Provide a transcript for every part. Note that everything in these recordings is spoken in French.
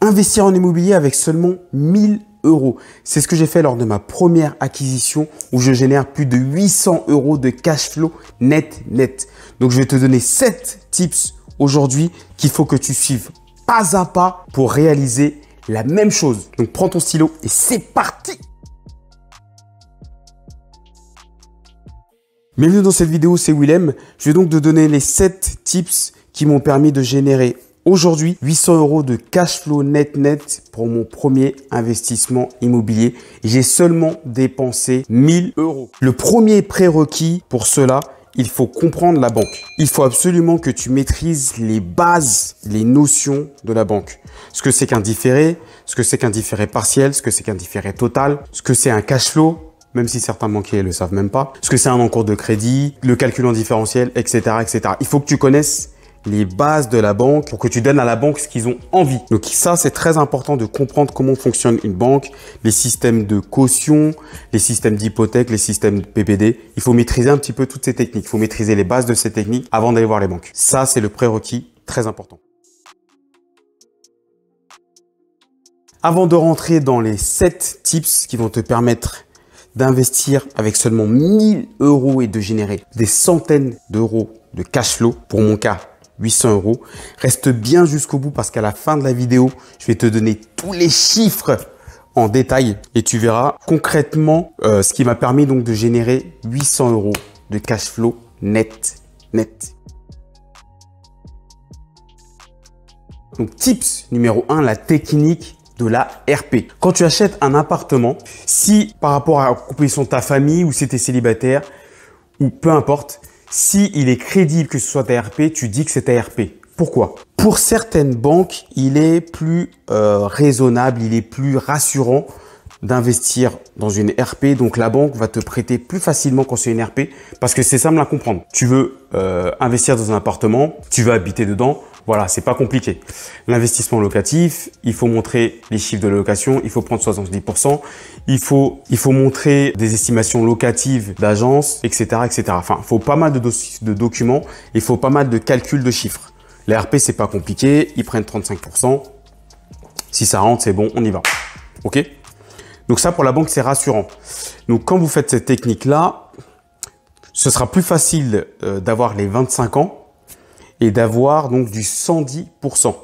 Investir en immobilier avec seulement 1000 euros. C'est ce que j'ai fait lors de ma première acquisition où je génère plus de 800 euros de cash flow net. Donc, je vais te donner 7 tips aujourd'hui qu'il faut que tu suives pas à pas pour réaliser la même chose. Donc, prends ton stylo et c'est parti! Bienvenue dans cette vidéo, c'est Willem. Je vais donc te donner les 7 tips qui m'ont permis de générer aujourd'hui 800 euros de cash flow net pour mon premier investissement immobilier. J'ai seulement dépensé 1000 euros. Le premier prérequis pour cela, il faut comprendre la banque. Il faut absolument que tu maîtrises les bases, les notions de la banque. Ce que c'est qu'un différé, ce que c'est qu'un différé partiel, ce que c'est qu'un différé total, ce que c'est un cash flow, même si certains banquiers ne le savent même pas, ce que c'est un encours de crédit, le calcul en différentiel, etc., etc. Il faut que tu connaisses les bases de la banque pour que tu donnes à la banque ce qu'ils ont envie. Donc ça, c'est très important de comprendre comment fonctionne une banque, les systèmes de caution, les systèmes d'hypothèque, les systèmes de PPD. Il faut maîtriser un petit peu toutes ces techniques. Il faut maîtriser les bases de ces techniques avant d'aller voir les banques. Ça, c'est le prérequis très important. Avant de rentrer dans les 7 tips qui vont te permettre d'investir avec seulement 1000 euros et de générer des centaines d'euros de cash flow, pour mon cas, 800 euros. Reste bien jusqu'au bout parce qu'à la fin de la vidéo, je vais te donner tous les chiffres en détail et tu verras concrètement ce qui m'a permis donc de générer 800 euros de cash flow net. Donc, tips numéro 1, la technique de la RP. Quand tu achètes un appartement, si par rapport à la composition de ta famille ou si tu es célibataire ou peu importe, si il est crédible que ce soit ta RP, tu dis que c'est ta RP. Pourquoi? Pour certaines banques, il est plus raisonnable, il est plus rassurant d'investir dans une RP. Donc, la banque va te prêter plus facilement quand c'est une RP parce que c'est simple à comprendre. Tu veux investir dans un appartement, tu veux habiter dedans. Voilà, c'est pas compliqué. L'investissement locatif, il faut montrer les chiffres de la location, il faut prendre 70%, il faut montrer des estimations locatives d'agence, etc., etc. Enfin, il faut pas mal de documents, il faut pas mal de calculs de chiffres. Les RP, c'est pas compliqué, ils prennent 35%. Si ça rentre, c'est bon, on y va. OK? Donc ça, pour la banque, c'est rassurant. Donc, quand vous faites cette technique-là, ce sera plus facile d'avoir les 25 ans et d'avoir donc du 110%.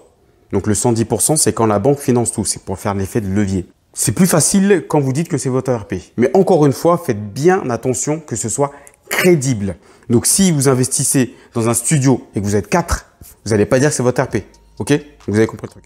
Donc le 110%, c'est quand la banque finance tout. C'est pour faire l'effet de levier. C'est plus facile quand vous dites que c'est votre RP. Mais encore une fois, faites bien attention que ce soit crédible. Donc si vous investissez dans un studio et que vous êtes 4, vous n'allez pas dire que c'est votre RP. OK? Vous avez compris le truc.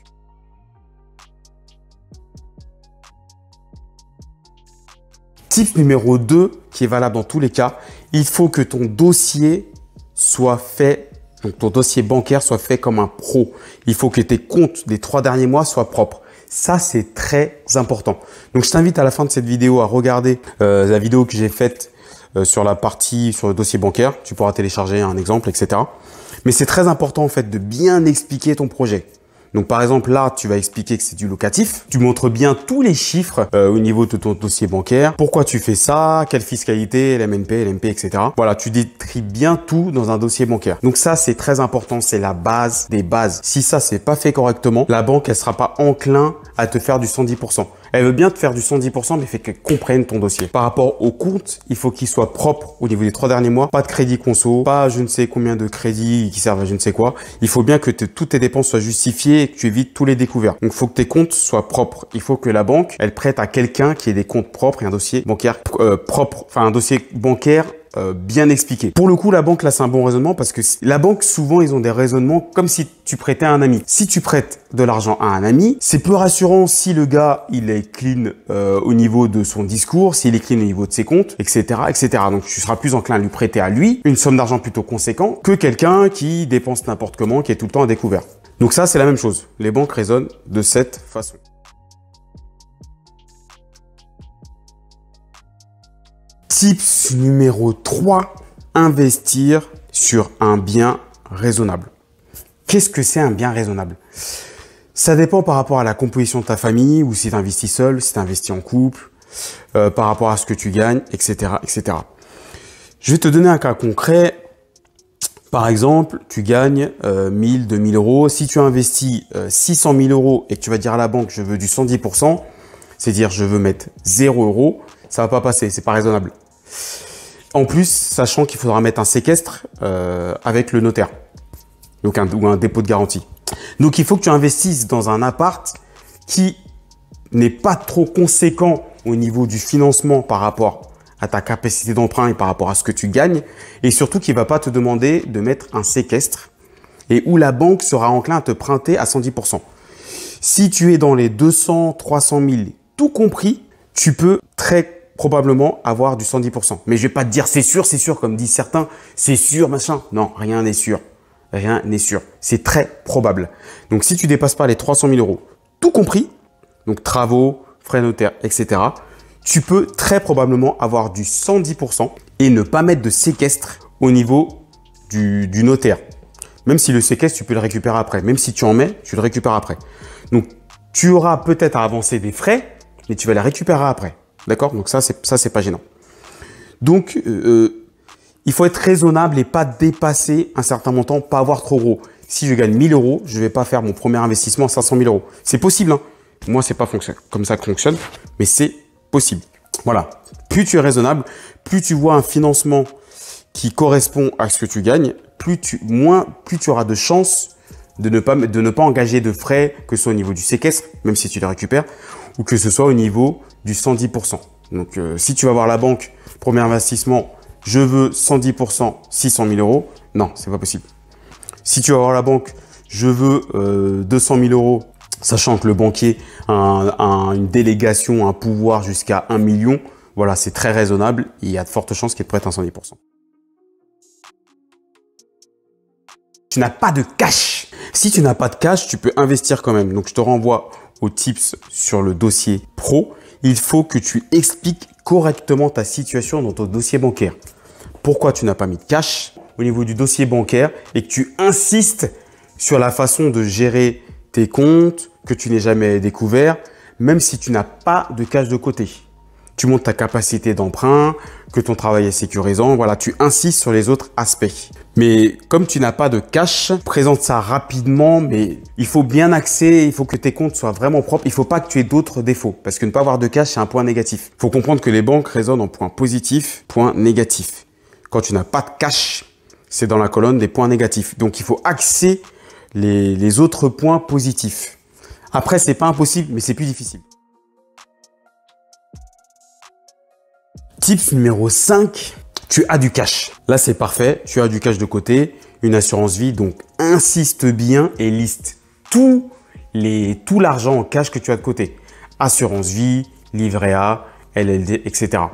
Tip numéro 2, qui est valable dans tous les cas, il faut que ton dossier soit fait. Donc, ton dossier bancaire soit fait comme un pro. Il faut que tes comptes des 3 derniers mois soient propres. Ça, c'est très important. Donc, je t'invite à la fin de cette vidéo à regarder la vidéo que j'ai faite sur le dossier bancaire. Tu pourras télécharger un exemple, etc. Mais c'est très important, en fait, de bien expliquer ton projet. Donc, par exemple, là, tu vas expliquer que c'est du locatif. Tu montres bien tous les chiffres au niveau de ton dossier bancaire. Pourquoi tu fais ça? Quelle fiscalité? LMNP, LMP, etc. Voilà, tu décris bien tout dans un dossier bancaire. Donc ça, c'est très important. C'est la base des bases. Si ça, c'est pas fait correctement, la banque, elle sera pas enclin à te faire du 110%. Elle veut bien te faire du 110%, mais il faut qu'elle comprenne ton dossier. Par rapport au compte, il faut qu'il soit propre au niveau des 3 derniers mois. Pas de crédit conso, pas je ne sais combien de crédits qui servent à je ne sais quoi. Il faut bien que toutes tes dépenses soient justifiées et que tu évites tous les découverts. Donc, il faut que tes comptes soient propres. Il faut que la banque, elle prête à quelqu'un qui ait des comptes propres et un dossier bancaire propre. Enfin, un dossier bancaire bien expliqué. Pour le coup, la banque, là, c'est un bon raisonnement parce que la banque, souvent, ils ont des raisonnements comme si tu prêtais à un ami. Si tu prêtes de l'argent à un ami, c'est peu rassurant si le gars, il est clean au niveau de son discours, s'il est clean au niveau de ses comptes, etc., etc. Donc, tu seras plus enclin à lui prêter à lui une somme d'argent plutôt conséquente que quelqu'un qui dépense n'importe comment, qui est tout le temps à découvert. Donc ça, c'est la même chose. Les banques raisonnent de cette façon. Tips numéro 3, investir sur un bien raisonnable. Qu'est-ce que c'est un bien raisonnable? Ça dépend par rapport à la composition de ta famille ou si tu investis seul, si tu investis en couple, par rapport à ce que tu gagnes, etc., etc. Je vais te donner un cas concret. Par exemple, tu gagnes 1000, 2000 euros. Si tu investis 600 000 euros et que tu vas dire à la banque, je veux du 110%, c'est-à-dire je veux mettre 0 euros, ça va pas passer, c'est pas raisonnable. En plus, sachant qu'il faudra mettre un séquestre avec le notaire, donc ou un dépôt de garantie. Donc, il faut que tu investisses dans un appart qui n'est pas trop conséquent au niveau du financement par rapport à ta capacité d'emprunt et par rapport à ce que tu gagnes, et surtout qui ne va pas te demander de mettre un séquestre et où la banque sera enclin à te prêter à 110%. Si tu es dans les 200, 300 000, tout compris, tu peux très probablement avoir du 110%. Mais je vais pas te dire c'est sûr, comme disent certains, c'est sûr, machin. Non, rien n'est sûr. Rien n'est sûr. C'est très probable. Donc, si tu dépasses pas les 300 000 euros, tout compris, donc travaux, frais notaires, etc., tu peux très probablement avoir du 110% et ne pas mettre de séquestre au niveau du notaire. Même si le séquestre, tu peux le récupérer après. Même si tu en mets, tu le récupères après. Donc, tu auras peut-être à avancer des frais, mais tu vas les récupérer après. D'accord? Donc, ça, c'est pas gênant. Donc, il faut être raisonnable et pas dépasser un certain montant, pas avoir trop gros. Si je gagne 1000 euros, je vais pas faire mon premier investissement à 500 000 euros. C'est possible, hein. Moi, c'est pas comme ça que fonctionne, mais c'est possible. Voilà. Plus tu es raisonnable, plus tu vois un financement qui correspond à ce que tu gagnes, plus tu auras de chances de ne pas engager de frais, que ce soit au niveau du séquestre, même si tu les récupères, ou que ce soit au niveau du 110%. Donc, si tu vas voir la banque, premier investissement, je veux 110%, 600 000 euros. Non, c'est pas possible. Si tu vas voir la banque, je veux 200 000 euros, sachant que le banquier a une délégation, un pouvoir jusqu'à 1 million, voilà, c'est très raisonnable. Il y a de fortes chances qu'il te prête un 110%. Tu n'as pas de cash. Si tu n'as pas de cash, tu peux investir quand même. Donc, je te renvoie aux tips sur le dossier pro. Il faut que tu expliques correctement ta situation dans ton dossier bancaire. Pourquoi tu n'as pas mis de cash au niveau du dossier bancaire et que tu insistes sur la façon de gérer tes comptes que tu n'aies jamais découvert, même si tu n'as pas de cash de côté. Tu montres ta capacité d'emprunt, que ton travail est sécurisant. Voilà, tu insistes sur les autres aspects. Mais comme tu n'as pas de cash, présente ça rapidement, mais il faut bien axer, il faut que tes comptes soient vraiment propres. Il ne faut pas que tu aies d'autres défauts parce que ne pas avoir de cash, c'est un point négatif. Il faut comprendre que les banques raisonnent en points positifs, points négatifs. Quand tu n'as pas de cash, c'est dans la colonne des points négatifs. Donc, il faut axer les autres points positifs. Après, c'est pas impossible, mais c'est plus difficile. Tips numéro 5, tu as du cash. Là, c'est parfait. Tu as du cash de côté, une assurance vie. Donc, insiste bien et liste tout l'argent en cash que tu as de côté. Assurance vie, livret A, LLD, etc.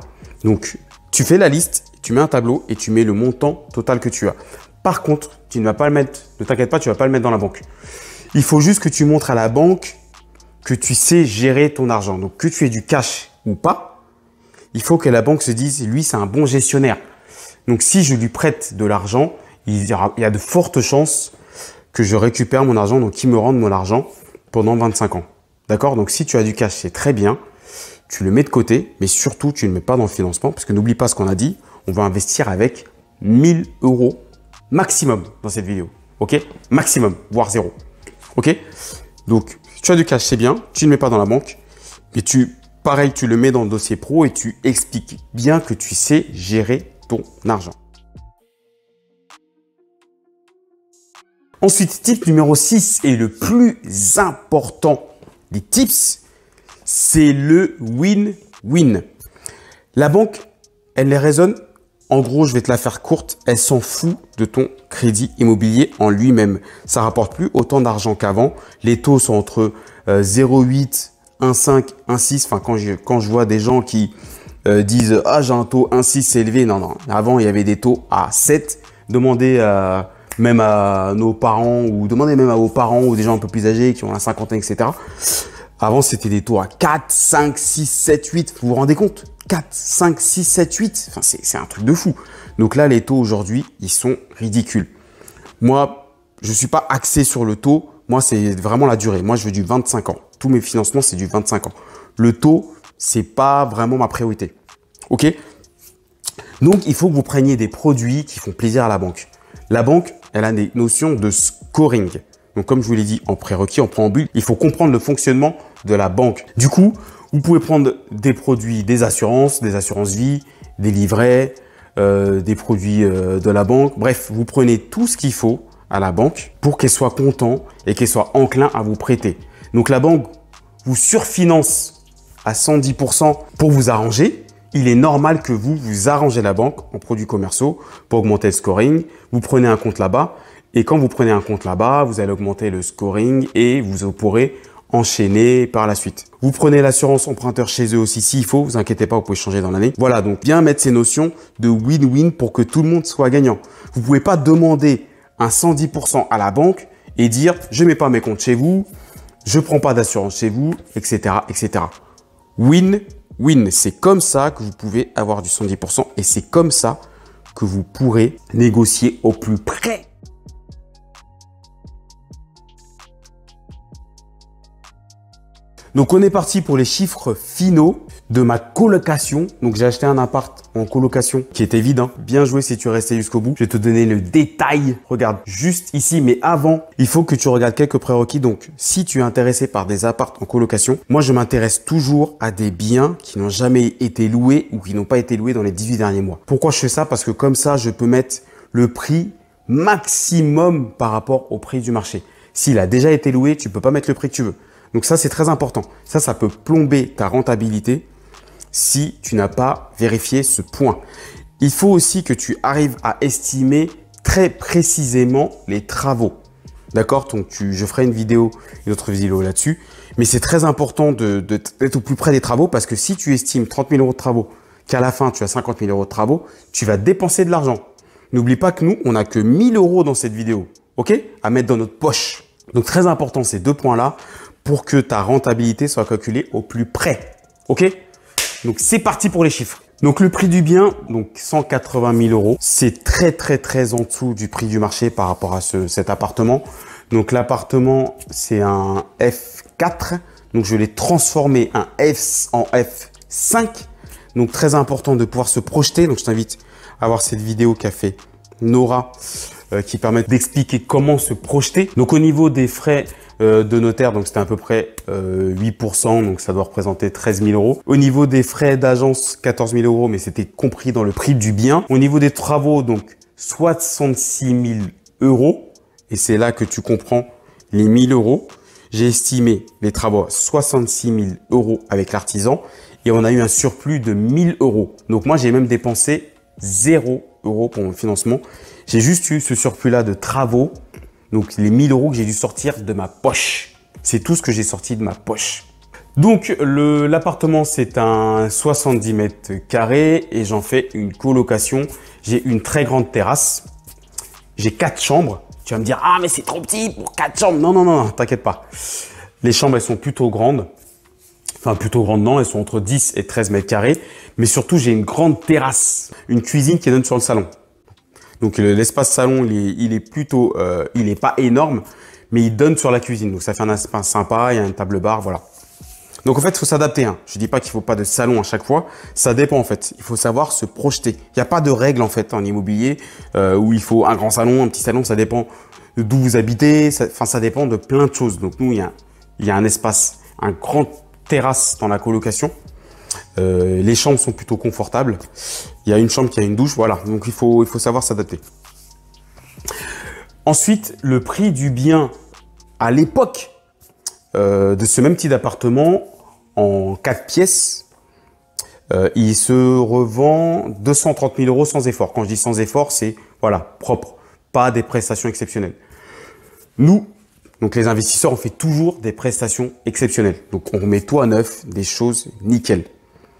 Donc, tu fais la liste, tu mets un tableau et tu mets le montant total que tu as. Par contre, tu ne vas pas le mettre, ne t'inquiète pas, tu ne vas pas le mettre dans la banque. Il faut juste que tu montres à la banque que tu sais gérer ton argent. Donc, que tu aies du cash ou pas, il faut que la banque se dise, lui, c'est un bon gestionnaire. Donc, si je lui prête de l'argent, il y a de fortes chances que je récupère mon argent, donc qu'il me rende mon argent pendant 25 ans. D'accord? Donc, si tu as du cash, c'est très bien. Tu le mets de côté, mais surtout, tu ne le mets pas dans le financement parce que n'oublie pas ce qu'on a dit. On va investir avec 1000 euros maximum dans cette vidéo. OK? Maximum, voire zéro. OK? Donc, tu as du cash, c'est bien. Tu ne le mets pas dans la banque. Et pareil, tu le mets dans le dossier pro et tu expliques bien que tu sais gérer ton argent. Ensuite, tip numéro 6 et le plus important des tips, c'est le win-win. La banque, elle les raisonne. En gros, je vais te la faire courte. Elle s'en fout de ton crédit immobilier en lui-même. Ça rapporte plus autant d'argent qu'avant. Les taux sont entre 0,8, 1,5, 1,6. Enfin, quand je vois des gens qui disent « Ah, j'ai un taux 1,6, c'est élevé. » Non, non. Avant, il y avait des taux à 7. Demandez même à nos parents ou demandez même à vos parents ou des gens un peu plus âgés qui ont la cinquantaine, etc. Avant, c'était des taux à 4, 5, 6, 7, 8. Vous vous rendez compte? 4, 5, 6, 7, 8. Enfin, c'est un truc de fou. Donc là, les taux aujourd'hui, ils sont ridicules. Moi, je ne suis pas axé sur le taux. Moi, c'est vraiment la durée. Moi, je veux du 25 ans. Tous mes financements, c'est du 25 ans. Le taux, c'est pas vraiment ma priorité. OK? Donc, il faut que vous preniez des produits qui font plaisir à la banque. La banque, elle a des notions de scoring. Donc, comme je vous l'ai dit en prérequis, en préambule, il faut comprendre le fonctionnement de la banque. Du coup, vous pouvez prendre des produits, des assurances vie, des livrets, des produits de la banque. Bref, vous prenez tout ce qu'il faut à la banque pour qu'elle soit content et qu'elle soit enclin à vous prêter. Donc, la banque vous surfinance à 110% pour vous arranger. Il est normal que vous arrangez la banque en produits commerciaux pour augmenter le scoring. Vous prenez un compte là-bas et quand vous prenez un compte là-bas, vous allez augmenter le scoring et vous pourrez enchaîner par la suite. Vous prenez l'assurance emprunteur chez eux aussi s'il faut, vous inquiétez pas, vous pouvez changer dans l'année. Voilà, donc bien mettre ces notions de win-win pour que tout le monde soit gagnant. Vous pouvez pas demander un 110% à la banque et dire je mets pas mes comptes chez vous, je prends pas d'assurance chez vous, etc., etc. Win-win, c'est comme ça que vous pouvez avoir du 110% et c'est comme ça que vous pourrez négocier au plus près. Donc, on est parti pour les chiffres finaux de ma colocation. Donc, j'ai acheté un appart en colocation qui était vide. Bien joué si tu es resté jusqu'au bout. Je vais te donner le détail. Regarde juste ici. Mais avant, il faut que tu regardes quelques prérequis. Donc, si tu es intéressé par des apparts en colocation, moi, je m'intéresse toujours à des biens qui n'ont jamais été loués ou qui n'ont pas été loués dans les 18 derniers mois. Pourquoi je fais ça? Parce que comme ça, je peux mettre le prix maximum par rapport au prix du marché. S'il a déjà été loué, tu peux pas mettre le prix que tu veux. Donc ça, c'est très important. Ça peut plomber ta rentabilité si tu n'as pas vérifié ce point. Il faut aussi que tu arrives à estimer très précisément les travaux. D'accord? Donc, je ferai une autre vidéo là-dessus. Mais c'est très important d'être au plus près des travaux parce que si tu estimes 30 000 euros de travaux, qu'à la fin, tu as 50 000 euros de travaux, tu vas dépenser de l'argent. N'oublie pas que nous, on n'a que 1 000 euros dans cette vidéo. OK? À mettre dans notre poche. Donc, très important, ces deux points-là, pour que ta rentabilité soit calculée au plus près. OK? Donc, c'est parti pour les chiffres. Donc, le prix du bien, donc 180 000 euros, c'est très en dessous du prix du marché par rapport à cet appartement. Donc, l'appartement, c'est un F4. Donc, je l'ai transformé en F5. Donc, très important de pouvoir se projeter. Donc, je t'invite à voir cette vidéo qu'a fait Nora qui permet d'expliquer comment se projeter. Donc, au niveau des frais de notaire, donc c'était à peu près 8%, donc ça doit représenter 13 000 euros. Au niveau des frais d'agence, 14 000 euros, mais c'était compris dans le prix du bien. Au niveau des travaux, donc 66 000 euros, et c'est là que tu comprends les 1 000 euros. J'ai estimé les travaux à 66 000 euros avec l'artisan, et on a eu un surplus de 1 000 euros. Donc moi, j'ai même dépensé 0 euros pour mon financement. J'ai juste eu ce surplus-là de travaux. Donc, les 1 000 euros que j'ai dû sortir de ma poche. C'est tout ce que j'ai sorti de ma poche. Donc, l'appartement, c'est un 70 mètres carrés et j'en fais une colocation. J'ai une très grande terrasse. J'ai 4 chambres. Tu vas me dire, ah, mais c'est trop petit pour 4 chambres. Non, t'inquiète pas. Les chambres, elles sont plutôt grandes. Enfin, plutôt grandes, non. Elles sont entre 10 et 13 mètres carrés. Mais surtout, j'ai une grande terrasse. Une cuisine qui donne sur le salon. Donc, l'espace salon, il est plutôt, il n'est pas énorme, mais il donne sur la cuisine. Donc, ça fait un espace sympa, il y a une table bar, voilà. Donc, en fait, il faut s'adapter. Je dis pas qu'il faut pas de salon à chaque fois. Ça dépend, en fait. Il faut savoir se projeter. Il n'y a pas de règle, en fait, en immobilier, où il faut un grand salon, un petit salon. Ça dépend d'où vous habitez. Ça dépend de plein de choses. Donc, nous, il y a un espace, un grand terrasse dans la colocation. Les chambres sont plutôt confortables. Il y a une chambre qui a une douche, voilà. Donc, il faut savoir s'adapter. Ensuite, le prix du bien à l'époque de ce même type d'appartement en 4 pièces, il se revend 230 000 euros sans effort. Quand je dis sans effort, c'est voilà, propre, pas des prestations exceptionnelles. Nous, donc les investisseurs, on fait toujours des prestations exceptionnelles. Donc, on remet tout à neuf, des choses nickel.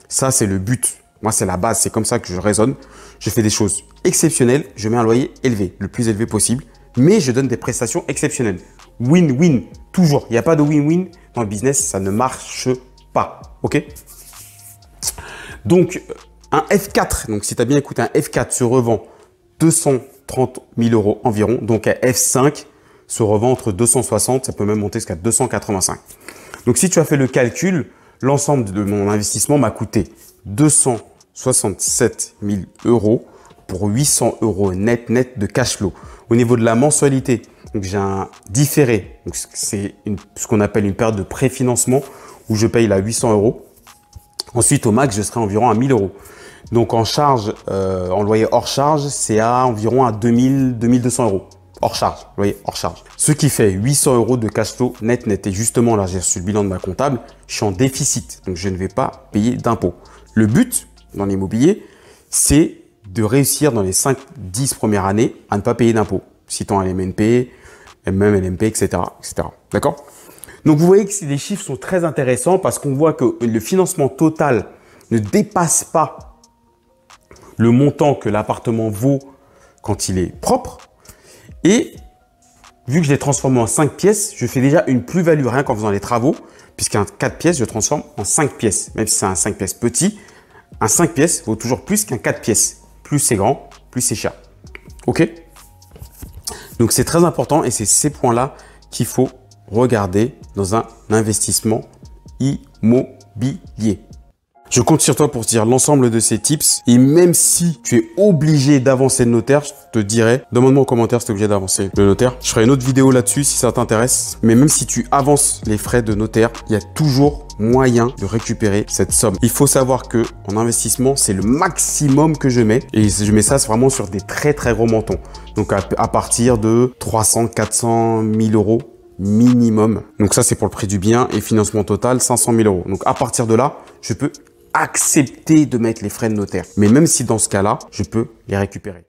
Ça, c'est le but. Moi, c'est la base. C'est comme ça que je raisonne. Je fais des choses exceptionnelles. Je mets un loyer élevé, le plus élevé possible. Mais je donne des prestations exceptionnelles. Win-win, toujours. Il n'y a pas de win-win dans le business. Ça ne marche pas. OK? Donc, un F4. Donc, si tu as bien écouté, un F4 se revend 230 000 euros environ. Donc, un F5 se revend entre 260. Ça peut même monter jusqu'à 285. Donc, si tu as fait le calcul, l'ensemble de mon investissement m'a coûté 267 000 euros pour 800 € net de cash flow. Au niveau de la mensualité, donc j'ai un différé. Donc c'est ce qu'on appelle une période de préfinancement où je paye là 800 €. Ensuite, au max, je serai environ à 1000 €. Donc en charge, en loyer hors charge, c'est à environ à 2200 € hors charge, loyer hors charge. Ce qui fait 800 € de cash flow net. Et justement, là, j'ai reçu le bilan de ma comptable. Je suis en déficit, donc je ne vais pas payer d'impôts. Le but dans l'immobilier, c'est de réussir dans les 5-10 premières années à ne pas payer d'impôts. Citant LMNP, même LMP, etc. etc. D'accord? Donc, vous voyez que les chiffres sont très intéressants parce qu'on voit que le financement total ne dépasse pas le montant que l'appartement vaut quand il est propre. Et vu que je l'ai transformé en 5 pièces, je fais déjà une plus-value rien qu'en faisant les travaux, puisqu'un 4 pièces, je transforme en 5 pièces. Même si c'est un 5 pièces petit, un 5 pièces vaut toujours plus qu'un 4 pièces. Plus c'est grand, plus c'est cher. OK? Donc, c'est très important et c'est ces points-là qu'il faut regarder dans un investissement immobilier. Je compte sur toi pour te dire l'ensemble de ces tips. Et même si tu es obligé d'avancer le notaire, je te dirais, demande-moi en commentaire si tu es obligé d'avancer le notaire. Je ferai une autre vidéo là-dessus si ça t'intéresse. Mais même si tu avances les frais de notaire, il y a toujours moyen de récupérer cette somme. Il faut savoir que en investissement, c'est le maximum que je mets. Et je mets ça vraiment sur des très gros montants. Donc à partir de 300, 400, 1000 € minimum. Donc ça, c'est pour le prix du bien et financement total 500 000 €. Donc à partir de là, je peux accepter de mettre les frais de notaire. Mais même si dans ce cas-là, je peux les récupérer.